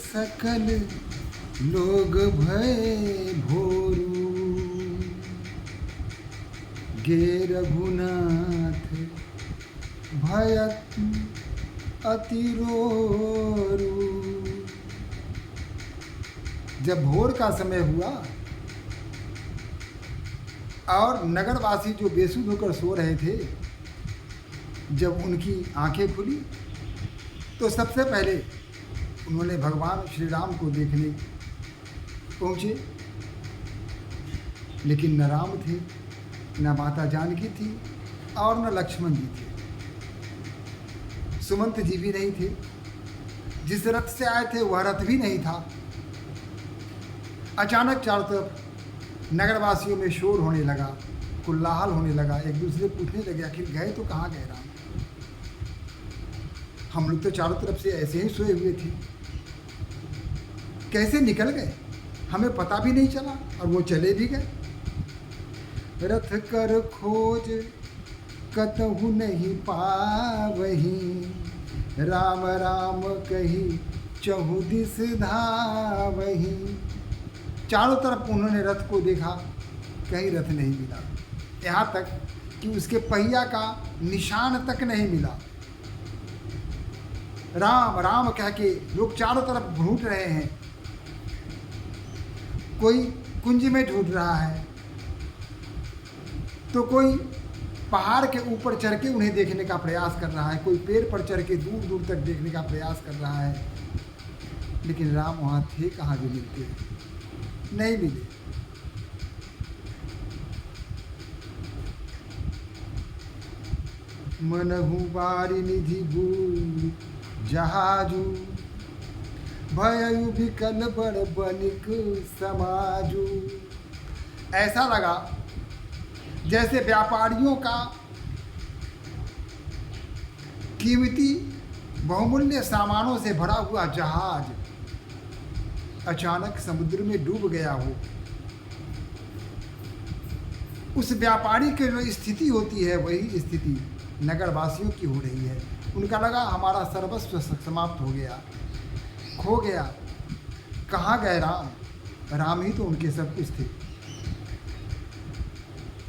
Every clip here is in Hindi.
सकल लोग भय भोरू, गे रघुनाथ भयत अति रोरू। जब भोर का समय हुआ और नगरवासी जो बेसुध होकर सो रहे थे, जब उनकी आंखें खुली तो सबसे पहले उन्होंने भगवान श्री राम को देखने पहुँचे, लेकिन न राम थे, न माता जानकी थी और न लक्ष्मण जी थे। सुमंत जी भी नहीं थे। जिस रथ से आए थे वह रथ भी नहीं था। अचानक चारों तरफ नगरवासियों में शोर होने लगा, कोलाहल होने लगा। एक दूसरे पूछने लगे आखिर गए तो कहाँ गए राम? हम लोग तो चारों तरफ से ऐसे ही सोए हुए थे, कैसे निकल गए? हमें पता भी नहीं चला और वो चले भी गए। रथ कर खोज कतहु नहीं पावही, राम राम कही चहु दिस धावही। चारों तरफ उन्होंने रथ को देखा, कहीं रथ नहीं मिला। यहाँ तक कि उसके पहिया का निशान तक नहीं मिला। राम राम कह के लोग चारों तरफ ढूंढ रहे हैं। कोई कुंज में ढूंढ रहा है, तो कोई पहाड़ के ऊपर चढ़ के उन्हें देखने का प्रयास कर रहा है, कोई पेड़ पर चढ़ के दूर दूर तक देखने का प्रयास कर रहा है। लेकिन राम वहाँ थे कहाँ जो मिलते? नहीं मिले। मनहु बारी निधि भूल जहाजू, भयउ विकल बड़ बनिक समाजू। ऐसा लगा जैसे व्यापारियों का कीमती बहुमूल्य सामानों से भरा हुआ जहाज अचानक समुद्र में डूब गया हो। उस व्यापारी की जो स्थिति होती है वही स्थिति नगरवासियों की हो रही है। उनका लगा हमारा सर्वस्व समाप्त हो गया, खो गया। कहाँ गए राम? राम ही तो उनके सब कुछ थे।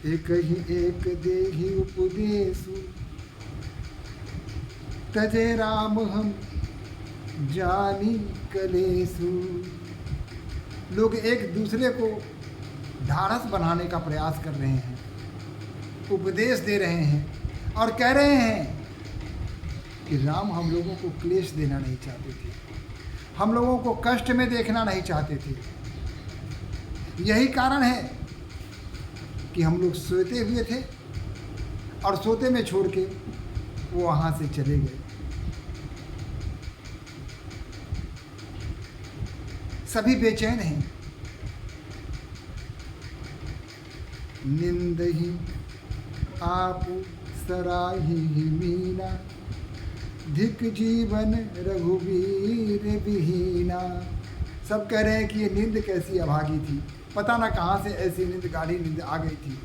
एक ही एक देहि उपदेशु, तजे राम हम जानी कलेसु। लोग एक दूसरे को ढाढ़स बनाने का प्रयास कर रहे हैं, उपदेश दे रहे हैं और कह रहे हैं कि राम हम लोगों को क्लेश देना नहीं चाहते थे, हम लोगों को कष्ट में देखना नहीं चाहते थे। यही कारण है कि हम लोग सोते हुए थे और सोते में छोड़ के वो वहाँ से चले गए। सभी बेचैन हैं। निंद ही आप सराही मीना, धिक जीवन रघुवीर विहीना। सब कह रहे हैं कि ये नींद कैसी अभागी थी, पता ना कहाँ से ऐसी नींद गाढ़ी नींद आ गई थी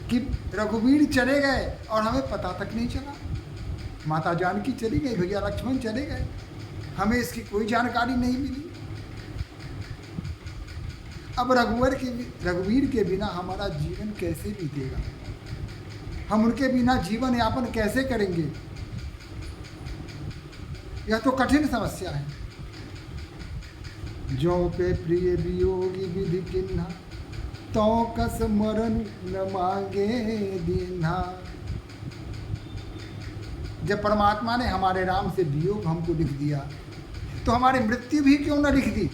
कि रघुवीर चले गए और हमें पता तक नहीं चला। माता जानकी चली गई, भैया लक्ष्मण चले गए, हमें इसकी कोई जानकारी नहीं मिली। अब रघुवीर के बिना हमारा जीवन कैसे बीतेगा? हम उनके बिना जीवन यापन कैसे करेंगे? यह तो कठिन समस्या है। जो पे प्रिय वियोगी विधि किन्हा, तो कस मरण न मांगे दीन्हा। जब परमात्मा ने हमारे राम से वियोग हमको लिख दिया, तो हमारी मृत्यु भी क्यों न लिख दी?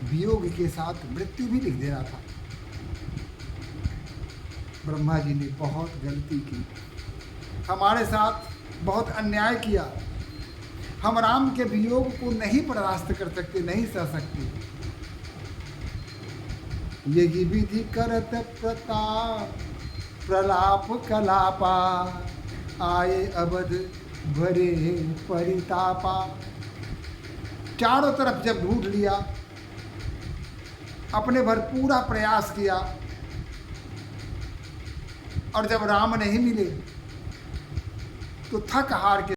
वियोग के साथ मृत्यु भी लिख देना था। ब्रह्मा जी ने बहुत गलती की, हमारे साथ बहुत अन्याय किया। हम राम के वियोग को नहीं बर्दाश्त कर सकते, नहीं सह सकते। यही विधि करत प्रताप प्रलाप कलापा, आए अवध भरे परितापा। चारों तरफ जब ढूंढ लिया, अपने भर पूरा प्रयास किया और जब राम नहीं मिले तो थक हार के